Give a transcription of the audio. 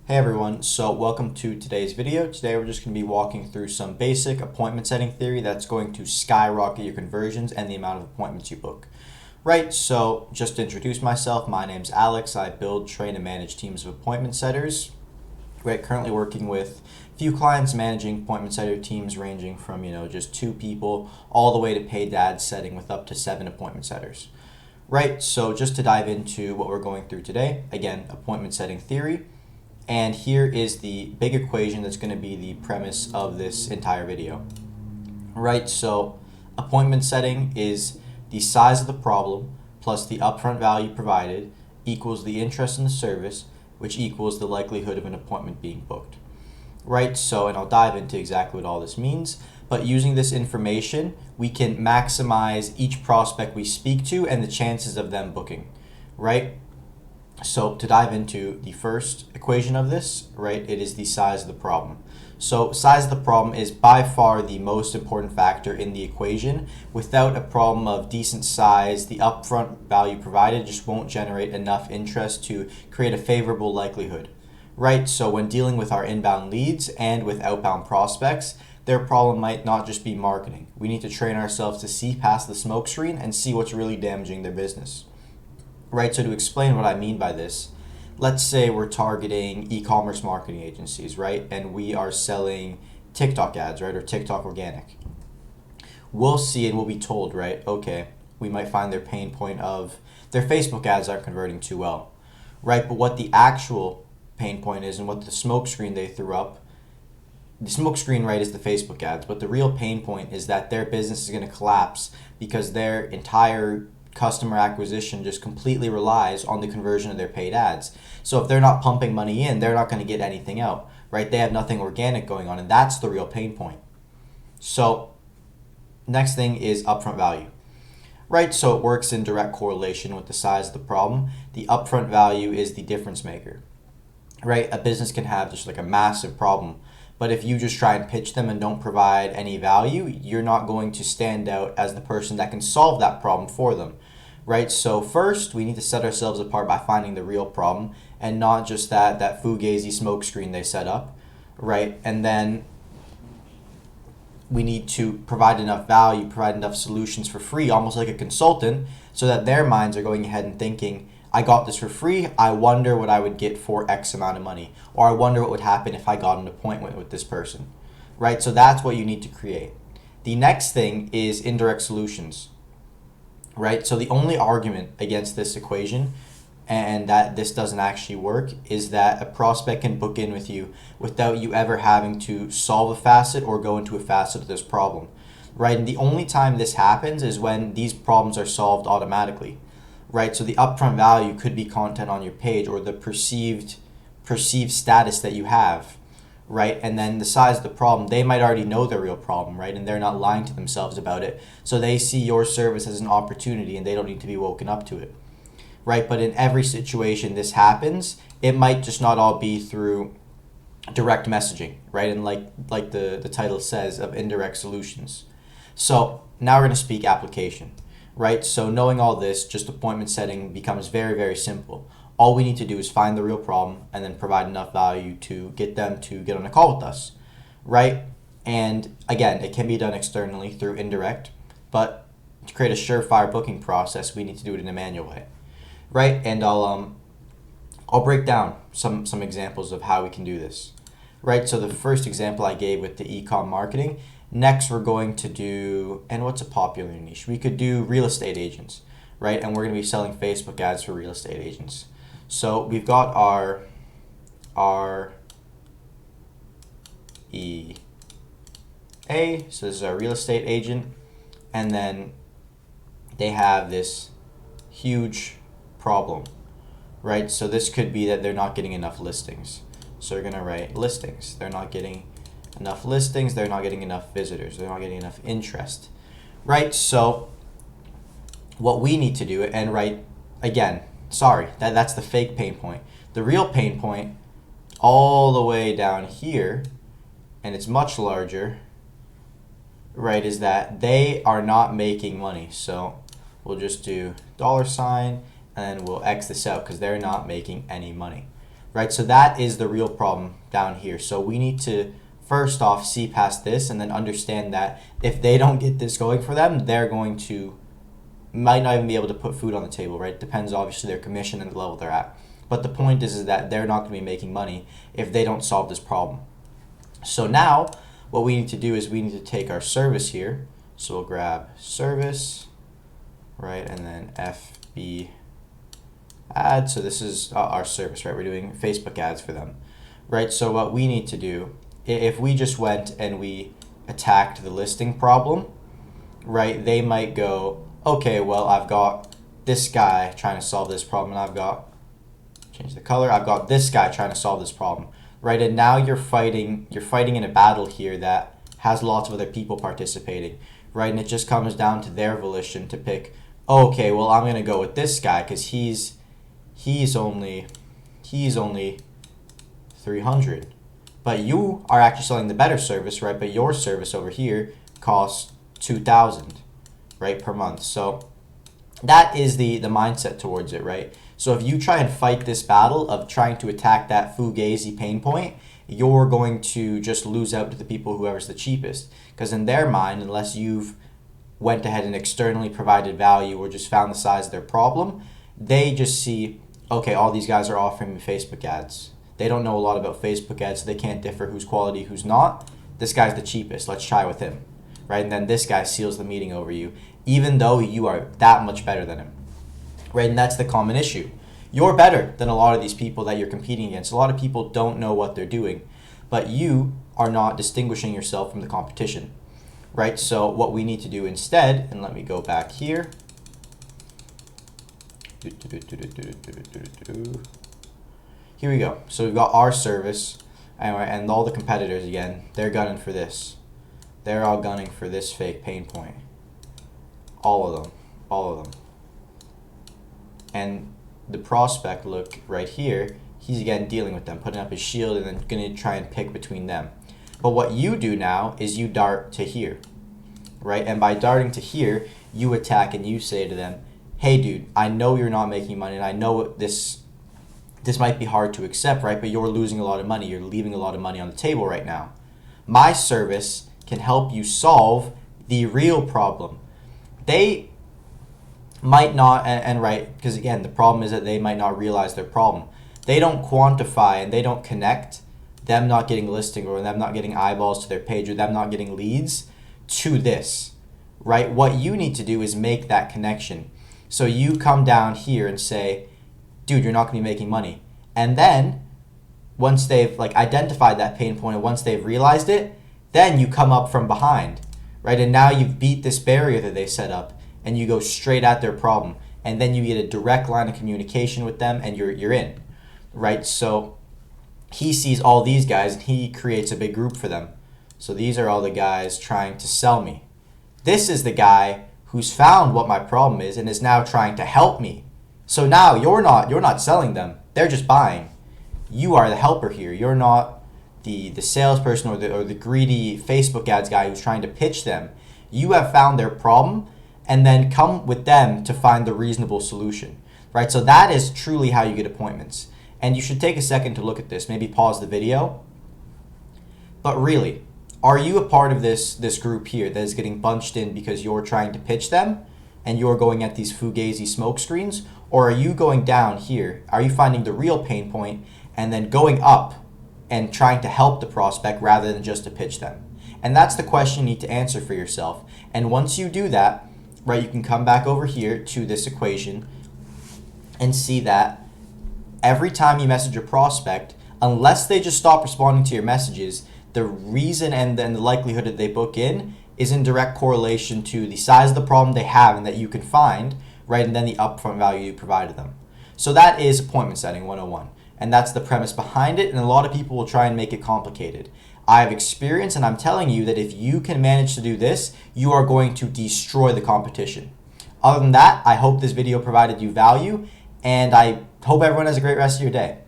Hey everyone, so welcome to today's video. Today we're just going to be walking through some basic appointment setting theory that's going to skyrocket your conversions and the amount of appointments you book. Right, so just to introduce myself, my name's Alex. I build, train, and manage teams of appointment setters. Right, currently working with a few clients managing appointment setter teams ranging from, just 2 people all the way to paid ad setting with up to 7 appointment setters. Right, so just to dive into what we're going through today, again, appointment setting theory. And here is the big equation that's going to be the premise of this entire video. Right, so appointment setting is the size of the problem plus the upfront value provided equals the interest in the service, which equals the likelihood of an appointment being booked. Right, so, and I'll dive into exactly what all this means, but using this information, we can maximize each prospect we speak to and the chances of them booking. Right? So to dive into the first equation of this, right, it is the size of the problem. So size of the problem is by far the most important factor in the equation. Without a problem of decent size, the upfront value provided just won't generate enough interest to create a favorable likelihood. Right, so when dealing with our inbound leads and with outbound prospects, their problem might not just be marketing. We need to train ourselves to see past the smoke screen and see what's really damaging their business. Right, so to explain what I mean by this, let's say we're targeting e-commerce marketing agencies, right? And we are selling TikTok ads, right? Or TikTok organic. We'll see and we'll be told, right? Okay, we might find their pain point of their Facebook ads aren't converting too well, right? But what the actual pain point is and what the smoke screen they threw up, the smoke screen, right, is the Facebook ads, but the real pain point is that their business is going to collapse because their entire customer acquisition just completely relies on the conversion of their paid ads. So if they're not pumping money in, they're not going to get anything out, right? They have nothing organic going on, and that's the real pain point. So next thing is upfront value, right? So it works in direct correlation with the size of the problem. The upfront value is the difference maker, right? A business can have just like a massive problem, but if you just try and pitch them and don't provide any value, you're not going to stand out as the person that can solve that problem for them, right? So first, we need to set ourselves apart by finding the real problem and not just that fugazi smoke screen they set up, right? And then we need to provide enough value, provide enough solutions for free, almost like a consultant, so that their minds are going ahead and thinking, I got this for free, I wonder what I would get for X amount of money, or I wonder what would happen if I got an appointment with this person, right? So that's what you need to create. The next thing is indirect solutions, right? So the only argument against this equation and that this doesn't actually work is that a prospect can book in with you without you ever having to solve a facet or go into a facet of this problem, right? And the only time this happens is when these problems are solved automatically. Right, so the upfront value could be content on your page or the perceived status that you have, right? And then the size of the problem, they might already know the real problem, right? And they're not lying to themselves about it. So they see your service as an opportunity and they don't need to be woken up to it, right? But in every situation this happens, it might just not all be through direct messaging, right? And like the title says, of indirect solutions. So now we're going to speak application. Right, so knowing all this, just appointment setting becomes very, very simple. All we need to do is find the real problem and then provide enough value to get them to get on a call with us, right? And again, it can be done externally through indirect, but to create a surefire booking process, we need to do it in a manual way, right? And I'll break down some examples of how we can do this, right? So the first example I gave with the e-com marketing. Next, we're going to do, and what's a popular niche? We could do real estate agents, right? And we're going to be selling Facebook ads for real estate agents. So we've got our REA, so this is our real estate agent, and then they have this huge problem, right? So this could be that they're not getting enough listings. So we're going to write listings. They're not getting enough listings, they're not getting enough visitors, they're not getting enough interest, right? So what we need to do, and right, again, sorry, that's the fake pain point. The real pain point all the way down here, and it's much larger, right, is that they are not making money. So we'll just do $, and we'll X this out because they're not making any money. right? So that is the real problem down here. So we need to first off see past this and then understand that if they don't get this going for them, they're going to might not even be able to put food on the table, right? Depends obviously their commission and the level they're at. But the point is that they're not going to be making money if they don't solve this problem. So now what we need to do is we need to take our service here. So we'll grab service, right? And then FB ad. So this is our service, right? We're doing Facebook ads for them, right? So what we need to do, if we just went and we attacked the listing problem, right? They might go, okay, well, I've got this guy trying to solve this problem, and I've got, change the color, I've got this guy trying to solve this problem, right? And now you're fighting in a battle here that has lots of other people participating, right? And it just comes down to their volition to pick, oh, okay, well, I'm going to go with this guy because he's only 300. But you are actually selling the better service, right? But your service over here costs 2,000, right, per month. So that is the mindset towards it, right? So if you try and fight this battle of trying to attack that fugazi pain point, you're going to just lose out to the people whoever's the cheapest. Because in their mind, unless you've went ahead and externally provided value or just found the size of their problem, they just see, okay, all these guys are offering me Facebook ads. They don't know a lot about Facebook ads, so they can't differ who's quality, who's not. This guy's the cheapest. Let's try with him, right? And then this guy seals the meeting over you, even though you are that much better than him, right? And that's the common issue. You're better than a lot of these people that you're competing against. A lot of people don't know what they're doing, but you are not distinguishing yourself from the competition, right? So what we need to do instead, and let me go back here. Here we go. So we've got our service, and all the competitors again, they're gunning for this. They're all gunning for this fake pain point. All of them. And the prospect, look right here, he's again dealing with them, putting up his shield and then going to try and pick between them. But what you do now is you dart to here, right? And by darting to here, you attack and you say to them, hey dude, I know you're not making money, and I know this might be hard to accept, right? But you're losing a lot of money. You're leaving a lot of money on the table right now. My service can help you solve the real problem. They might not, and right, because again, the problem is that they might not realize their problem. They don't quantify and they don't connect them not getting a listing or them not getting eyeballs to their page or them not getting leads to this, right? What you need to do is make that connection. So you come down here and say, dude, you're not going to be making money. And then once they've like identified that pain point and once they've realized it, then you come up from behind, right? And now you've beat this barrier that they set up and you go straight at their problem. And then you get a direct line of communication with them and you're in, right? So he sees all these guys and he creates a big group for them. So these are all the guys trying to sell me. This is the guy who's found what my problem is and is now trying to help me. So now you're not selling them. They're just buying. You are the helper here. You're not the salesperson or the greedy Facebook ads guy who's trying to pitch them. You have found their problem and then come with them to find the reasonable solution, right? So that is truly how you get appointments. And you should take a second to look at this. Maybe pause the video. But really, are you a part of this group here that is getting bunched in because you're trying to pitch them and you're going at these fugazi smoke screens? Or are you going down here? Are you finding the real pain point and then going up and trying to help the prospect rather than just to pitch them? And that's the question you need to answer for yourself. And once you do that, right, you can come back over here to this equation and see that every time you message a prospect, unless they just stop responding to your messages, the reason and then the likelihood that they book in is in direct correlation to the size of the problem they have and that you can find, right, and then the upfront value you provided them. So that is appointment setting 101. And that's the premise behind it, and a lot of people will try and make it complicated. I have experience, and I'm telling you that if you can manage to do this, you are going to destroy the competition. Other than that, I hope this video provided you value, and I hope everyone has a great rest of your day.